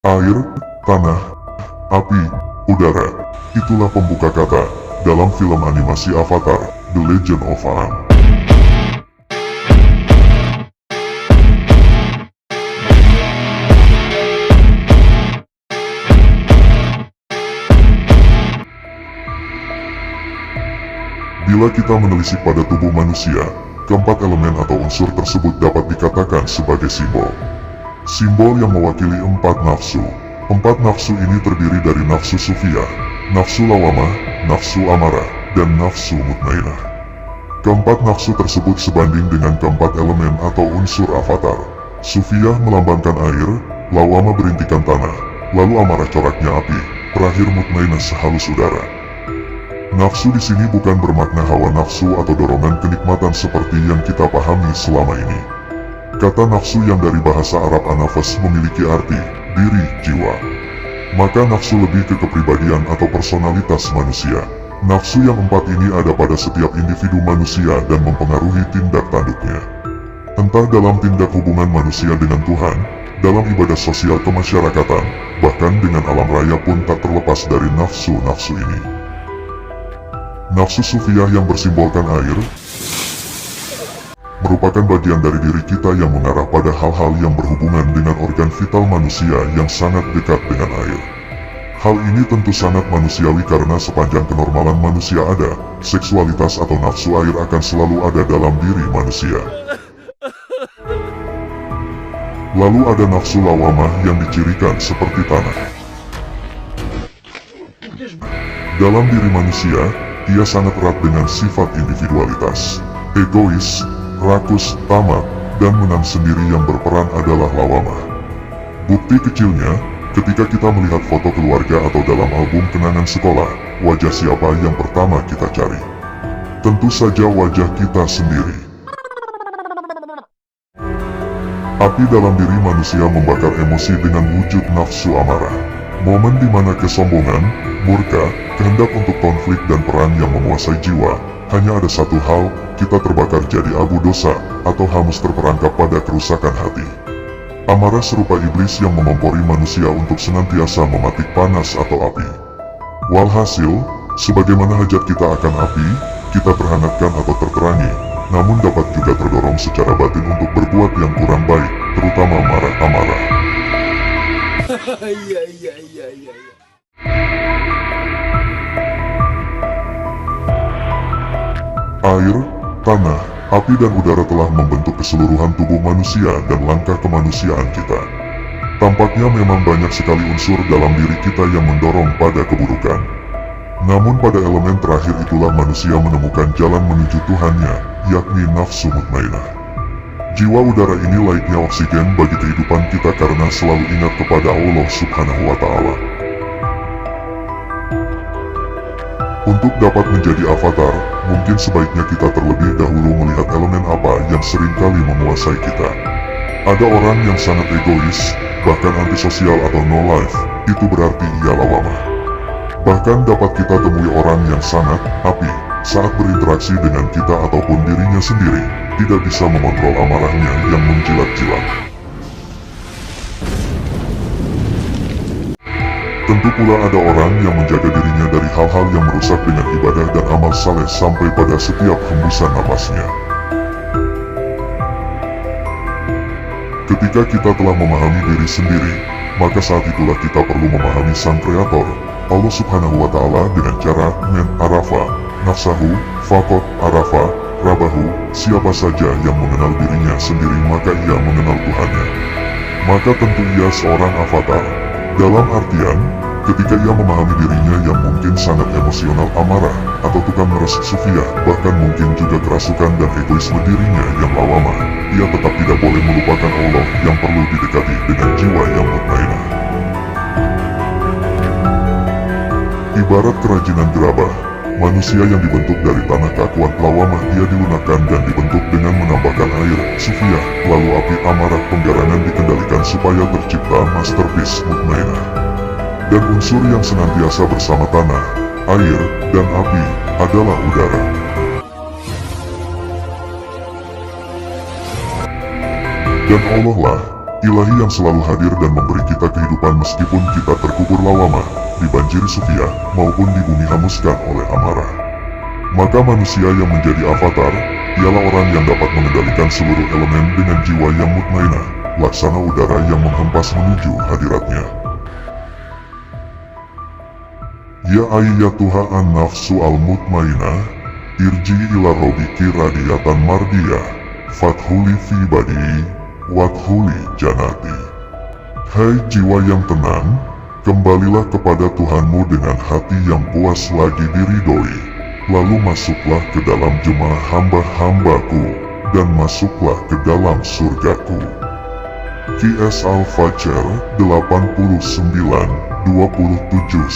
Air, tanah, api, udara. Itulah pembuka kata dalam film animasi Avatar, The Legend of Aang. Bila kita menelisik pada tubuh manusia, keempat elemen atau unsur tersebut dapat dikatakan sebagai simbol. Simbol yang mewakili empat nafsu. Empat nafsu ini terdiri dari nafsu sufiyah, nafsu lawamah, nafsu amarah, dan nafsu mutmainah. Keempat nafsu tersebut sebanding dengan keempat elemen atau unsur avatar. Sufiyah melambangkan air, lawamah berintikan tanah, lalu amarah coraknya api, terakhir mutmainah sehalus udara. Nafsu di sini bukan bermakna hawa nafsu atau dorongan kenikmatan seperti yang kita pahami selama ini. Kata nafsu yang dari bahasa Arab anafas memiliki arti diri, jiwa. Maka nafsu lebih ke kepribadian atau personalitas manusia. Nafsu yang empat ini ada pada setiap individu manusia dan mempengaruhi tindak tanduknya. Entah dalam tindak hubungan manusia dengan Tuhan, dalam ibadah sosial kemasyarakatan, bahkan dengan alam raya pun tak terlepas dari nafsu-nafsu ini. Nafsu sufiyah yang bersimbolkan air merupakan bagian dari diri kita yang mengarah pada hal-hal yang berhubungan dengan organ vital manusia yang sangat dekat dengan air. Hal ini tentu sangat manusiawi karena sepanjang kenormalan manusia ada, seksualitas atau nafsu air akan selalu ada dalam diri manusia. Lalu ada nafsu lawamah yang dicirikan seperti tanah. Dalam diri manusia, ia sangat erat dengan sifat individualitas, egois, rakus, tamak, dan menang sendiri yang berperan adalah lawamah. Bukti kecilnya, ketika kita melihat foto keluarga atau dalam album kenangan sekolah, wajah siapa yang pertama kita cari? Tentu saja wajah kita sendiri. Api dalam diri manusia membakar emosi dengan wujud nafsu amarah. Momen di mana kesombongan, murka, kehendak untuk konflik dan perang yang menguasai jiwa, hanya ada satu hal, kita terbakar jadi abu dosa, atau hangus terperangkap pada kerusakan hati. Amarah serupa iblis yang mengompori manusia untuk senantiasa mematik panas atau api. Walhasil, sebagaimana hajat kita akan api, kita terhangatkan atau terterangi, namun dapat juga terdorong secara batin untuk berbuat yang kurang baik, terutama marah-amarah. Air, tanah, api dan udara telah membentuk keseluruhan tubuh manusia dan langkah kemanusiaan kita. Tampaknya memang banyak sekali unsur dalam diri kita yang mendorong pada keburukan. Namun pada elemen terakhir itulah manusia menemukan jalan menuju Tuhannya, yakni nafsu mutmainah. Jiwa udara ini layaknya oksigen bagi kehidupan kita karena selalu ingat kepada Allah Subhanahu wa Ta'ala. Untuk dapat menjadi avatar, mungkin sebaiknya kita terlebih dahulu melihat elemen apa yang seringkali menguasai kita. Ada orang yang sangat egois, bahkan antisosial atau no life, itu berarti ia lawamah. Bahkan dapat kita temui orang yang sangat api, saat berinteraksi dengan kita ataupun dirinya sendiri, tidak bisa mengontrol amarahnya yang menjilat-jilat. Tentu pula ada orang yang menjaga dirinya dari hal-hal yang merusak dengan ibadah dan amal saleh sampai pada setiap hembusan napasnya. Ketika kita telah memahami diri sendiri, maka saat itulah kita perlu memahami Sang Kreator, Allah Subhanahu wa Ta'ala dengan cara men-arafa, nafsahu, fakot, arafa, rabahu, siapa saja yang mengenal dirinya sendiri maka ia mengenal Tuhannya. Maka tentu ia seorang avatar. Dalam artian, ketika ia memahami dirinya yang mungkin sangat emosional amarah, atau tukang meres sufiyah, bahkan mungkin juga kerasukan dan egoisme dirinya yang lawamah, ia tetap tidak boleh melupakan Allah yang perlu didekati dengan jiwa yang mutmainah. Ibarat kerajinan gerabah, manusia yang dibentuk dari tanah keakuan lawamah ia dilunakkan dan dibentuk dengan menambahkan air, sufiyah, lalu api amarah penggarangan dikendalikan supaya tercipta masterpiece mutmainah. Dan unsur yang senantiasa bersama tanah, air, dan api adalah udara. Dan Allah lah Ilahi yang selalu hadir dan memberi kita kehidupan meskipun kita terkubur lawama, dibanjiri sufia, maupun di bumi hanguskan oleh amarah. Maka manusia yang menjadi avatar, ialah orang yang dapat mengendalikan seluruh elemen dengan jiwa yang mutmainah, laksana udara yang menghempas menuju hadiratnya. Ya ayyatuha an-nafsu al-mutmainah, irji ila rabbiki radiyatan mardiyah, fathuli fi badi, wathuli janati. Hai jiwa yang tenang, kembalilah kepada Tuhanmu dengan hati yang puas lagi diridhoi, lalu masuklah ke dalam jemaah hamba-hambaku, dan masuklah ke dalam surgaku. QS Al-Fajr 89, 27-30